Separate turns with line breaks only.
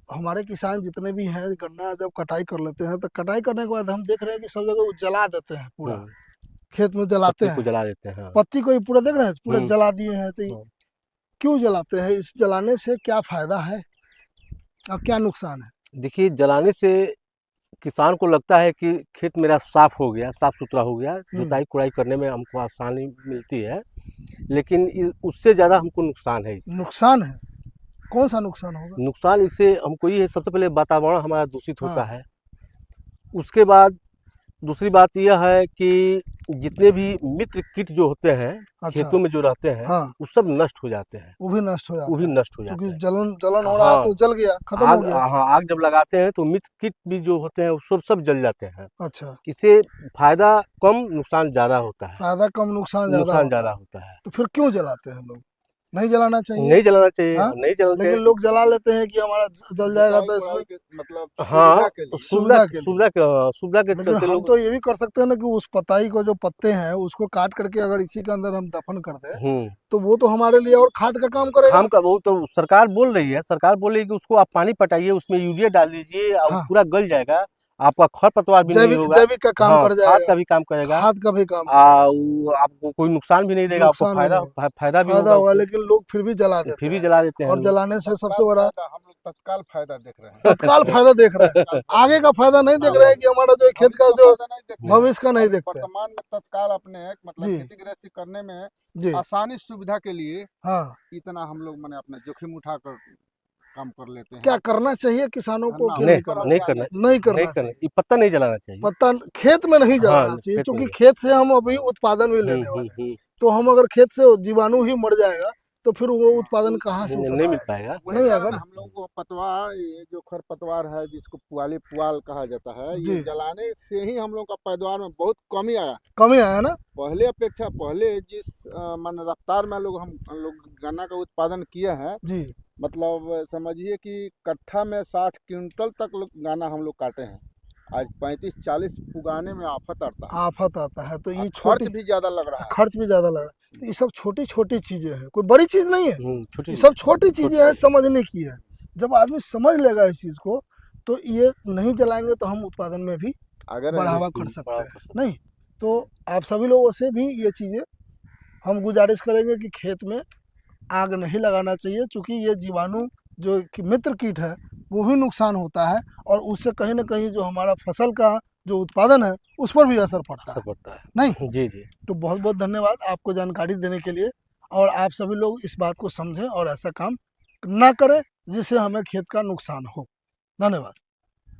हमारे किसान जितने भी हैं गन्ना जब कटाई कर लेते हैं तो कटाई करने के बाद हम देख रहे हैं कि सब जगह वो जला देते हैं, पूरा
हम्म,
खेत में जलाते
पत्ती को
हैं।
जला देते हैं, हाँ।
पत्ती को ही पूरा देख रहे हैं, पूरा
हम्म,
जला दिए हैं। तो ये
हाँ।
क्यों जलाते हैं? इस जलाने से क्या फायदा है और क्या नुकसान है?
देखिए, जलाने से किसान को लगता है कि खेत मेरा साफ हो गया, साफ सुथरा हो गया,
हम्म,
जुताई कुड़ाई करने में हमको आसानी मिलती है। लेकिन उससे ज़्यादा हमको नुकसान है इससे।
नुकसान है। कौन सा नुकसान होगा?
नुकसान इससे हमको ये है, सबसे पहले वातावरण हमारा दूषित होता
हाँ।
है। उसके बाद दूसरी बात यह है कि जितने भी मित्र कीट जो होते हैं
अच्छा।
खेतों में जो रहते हैं,
हाँ,
वो सब नष्ट हो जाते हैं।
वो भी नष्ट हो
वो भी
जाता है
नष्ट हो
क्योंकि
जाते हैं।
जलन जलन हो रहा है
हाँ,
तो जल गया, खत्म हो
आग,
गया।
हाँ, आग जब लगाते हैं तो मित्र कीट भी जो होते हैं वो सब जल जाते हैं।
अच्छा।
इससे फायदा कम, नुकसान ज़्यादा होता है।
फायदा कम नुकसान ज्यादा
नुकसान
होता
ज़्यादा
है।
होता है।
तो फिर क्यों जलाते हैं लोग? नहीं जलाना चाहिए।
नहीं जलाना चाहिए,
हाँ,
नहीं जलाना
लेकिन
चाहिए।
लोग जला लेते हैं कि हमारा जल जाएगा तो इसमें
मतलब
हाँ,
सुविधा के लिए।
सुविधा
सुविधा के लिए।
सुविधा के सुविधा के
लेकिन
चलते
हम
लोग।
तो ये भी कर सकते हैं ना कि उस पताई को, जो पत्ते हैं उसको काट करके अगर इसी के अंदर हम दफन कर दें
हम्म,
तो वो तो हमारे लिए और खाद का काम करेगा।
काम का वो तो सरकार बोल रही है, सरकार बोल रही है कि उसको आप पानी पटाइए, उसमें यूरिया डाल दीजिए और
हाँ,
पूरा गल जाएगा। आपका खरपतवार भी नहीं
जैविक
होगा।
जैविक का काम
हाँ,
कर
खाद
जाएगा।
का भी काम करेगा।
खाद का भी काम करेगा।
वो आपको कोई नुकसान भी नहीं देगा, आपको
नुकसान भी नहीं
फायदा
होगा।
फायदा भी
फायदा
होगा
होगा,
उससे।
लेकिन लोग फिर भी जला देते
फिर भी
हैं।
जला देते हैं
और
लोग।
जलाने से सबसे
तत्काल
बड़ा
फायदा, हम लोग तत्काल फायदा देख रहे हैं।
तत्काल फायदा देख रहे हैं।
तत्काल फायदा
आगे का फायदा नहीं देख रहे हैं कि हमारा जो खेत का
भविष्य
जो
फायदा नहीं देखते हैं।
भविष्य का नहीं
हम
देखते हैं।
वर्तमान में तत्काल अपने मतलब
जी।
खेती गृहस्थी करने में
जी।
आसानी सुविधा के लिए
हाँ।
इतना हम लोग मैंने अपना जोखिम उठाकर काम कर लेते हैं।
क्या करना चाहिए किसानों को
करना
कि
उस
नहीं
नहीं,
पर
करना
हम
नहीं
ध्यान
करना,
चाहिए? नहीं
नहीं
करना
करना,
चाहिए।
ये पत्ता नहीं जलाना चाहिए।
पत्ता खेत में नहीं
हाँ,
जलाना चाहिए,
खेत में
क्योंकि
नहीं।
खेत से हम अभी उत्पादन भी लेने वाले हैं। तो हम अगर खेत से जीवाणु ही मर जाएगा तो फिर वो उत्पादन कहाँ से
नहीं,
उतना
नहीं मिल
आएगा?
पाएगा।
वही
नहीं आएगा
कारण
ना।
हम लोगों को पतवार, ये जो खरपतवार है जिसको पुआली पुआल कहा जाता है, ये
जी।
जलाने से ही हम लोग का पैदावार में बहुत कमी आया।
कमी आया ना।
पहले अपेक्षा पहले जिस मान रफ्तार में हम लोग गन्ना का उत्पादन किए हैं,
जी।
मतलब समझिए कि कट्ठा में 60 क्विंटल तक गन्ना हम लोग काटे हैं। आज 35-40 उगाने में आफत आता है
आफत आता है तो
और
ये छोटी,
खर्च भी ज्यादा लग रहा है।
खर्च भी ज्यादा लग रहा है। तो ये सब छोटी छोटी चीजें हैं, कोई बड़ी चीज नहीं है।
छोटी
ये सब छोटी
छोटी
चीजें हैं, समझने की है। जब आदमी समझ लेगा इस चीज को तो ये नहीं जलाएंगे तो हम उत्पादन में भी
अगर
बढ़ावा कर सकते
बड़ा
हैं।
फसल।
नहीं तो आप सभी लोगों से भी ये चीजें हम गुजारिश करेंगे कि खेत में आग नहीं लगाना चाहिए, क्योंकि ये जीवाणु जो कि मित्र कीट है वो भी नुकसान होता है और उससे कहीं ना कहीं जो हमारा फसल का जो उत्पादन है उस पर भी असर पड़ता
असर
है।
पड़ता
नहीं
है। जी, जी।
तो बहुत बहुत धन्यवाद आपको जानकारी देने के लिए। और आप सभी लोग इस बात को समझें और ऐसा काम ना करें जिससे हमें खेत का नुकसान हो। धन्यवाद।